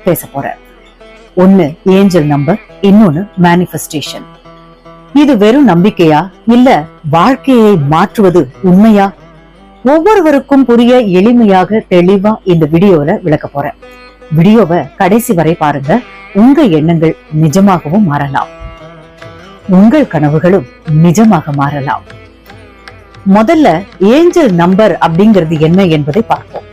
பேச போறேன். ஒன்னு ஏஞ்சல் நம்பர், இன்னொன்னு மேனிஃபெஸ்டேஷன். இது வெறும் நம்பிக்கையா இல்ல வாழ்க்கையை மாற்றுவது உண்மையா? ஒவ்வொருவருக்கும் புரிய எளிமையாக தெளிவா இந்த வீடியோல விளக்க போறேன். வீடியோவை கடைசி வரை பாருங்க. உங்க எண்ணங்கள் நிஜமாகவும் மாறலாம், உங்கள் கனவுகளும் நிஜமாக மாறலாம். முதல்ல ஏஞ்சல் நம்பர் அப்படிங்கிறது என்ன என்பதை பார்ப்போம்.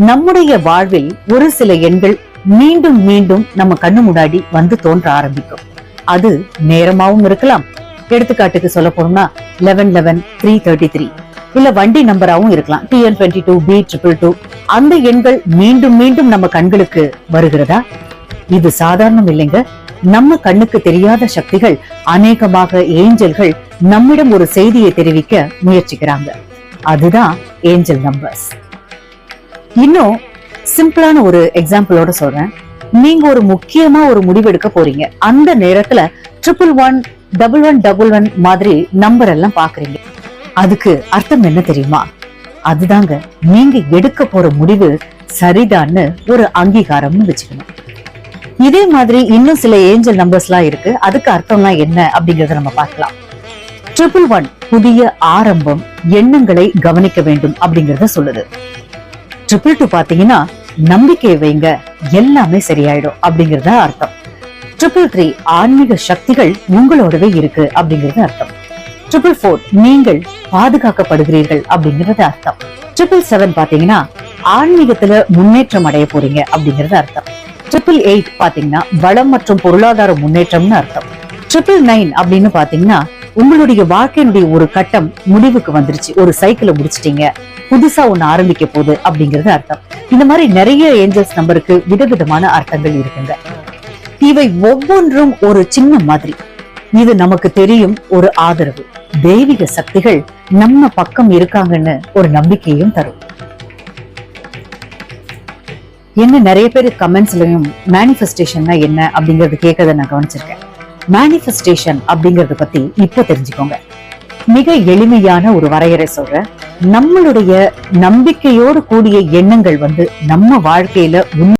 நம்முடைய வாழ்வில் ஒரு சில எண்கள் மீண்டும் மீண்டும் நம்ம கண்ணு முன்னாடி வந்து தோன்ற ஆரம்பிக்கும். அது நேரமாவும் இருக்கலாம். எடுத்துக்காட்டுக்கு சொல்ல போனோம்னா 11-11-333, இல்ல வண்டி நம்பராவும் இருக்கலாம், TN22B222. அந்த எண்கள் மீண்டும் மீண்டும் நம்ம கண்களுக்கு வருகிறதா? இது சாதாரணம் இல்லைங்க. நம்ம கண்ணுக்கு தெரியாத சக்திகள், அநேகமாக ஏஞ்சல்கள் நம்மிடம் ஒரு செய்தியை தெரிவிக்க முயற்சிக்கிறாங்க. அதுதான் ஏஞ்சல் நம்பர்ஸ். இன்னும் சிம்பிளான ஒரு எக்ஸாம்பிளோட சொல்றேன். நீங்க ஒரு முக்கியமா ஒரு முடிவு எடுக்க போறீங்க. அந்த நேரத்துல 1111111 மாதிரி நம்பர் எல்லாம் பாக்குறீங்க. அதுக்கு அர்த்தம் என்ன தெரியுமா? அதுதாங்க நீங்க எடுக்க போற முடிவு சரிதான்னு ஒரு அங்கீகாரம்னு வச்சுக்கணும். இதே மாதிரி இன்னும் சில ஏஞ்சல் நம்பர்ஸ் எல்லாம் இருக்கு. அதுக்கு அர்த்தம்லாம் என்ன அப்படிங்கறத நம்ம பார்க்கலாம். 111 புதிய ஆரம்பம், எண்ணங்களை கவனிக்க வேண்டும் அப்படிங்கறத சொல்லுது. 222 பாத்தீங்கன்னா நம்பிக்கை வைங்க, எல்லாமே சரியாயிடும் அப்படிங்கறத அர்த்தம். 333 ஆன்மீக சக்திகள் உங்களோடவே இருக்கு அப்படிங்கறது அர்த்தம். 444 நீங்கள் பாதுகாக்கப்படுகிறீர்கள் அப்படிங்கறது அர்த்தம். 777 பாத்தீங்கன்னா ஆன்மீகத்துல முன்னேற்றம் அடைய போறீங்க அப்படிங்கறது அர்த்தம். 888 பாத்தீங்கன்னா வளம் மற்றும் பொருளாதார முன்னேற்றம்னு அர்த்தம். 999 அப்படின்னு பாத்தீங்கன்னா உங்களுடைய வாழ்க்கையினுடைய ஒரு கட்டம் முடிவுக்கு வந்துருச்சு, ஒரு சைக்கிளை முடிச்சிட்டீங்க, புதுசா ஒண்ணு ஆரம்பிக்க போகுது அப்படிங்கறது அர்த்தம். இந்த மாதிரி நிறைய ஏஞ்சல்ஸ் நம்பருக்கு விதவிதமான அர்த்தங்கள் இருக்குங்க. இவை ஒவ்வொன்றும் ஒரு சின்ன மாதிரி. இது நமக்கு தெரியும் ஒரு ஆதரவு. தெய்வீக சக்திகள் நம்ம பக்கம் இருக்காங்கன்னு ஒரு நம்பிக்கையும் தரும். என்ன நிறைய பேர் கமெண்ட்ஸ்லயும் மேனிஃபெஸ்டேஷன்னா என்ன அப்படிங்கறது கேட்கறத நான் கவனிச்சிருக்கேன். மேனிஃபெஸ்டேஷன் அப்படிங்கறத பத்தி இப்ப தெரிஞ்சுக்கோங்க. மிக எளிமையான ஒரு வரையறை சொல்றேன். நம்மளுடைய நம்பிக்கையோடு கூடிய எண்ணங்கள் நம்ம வாழ்க்கையில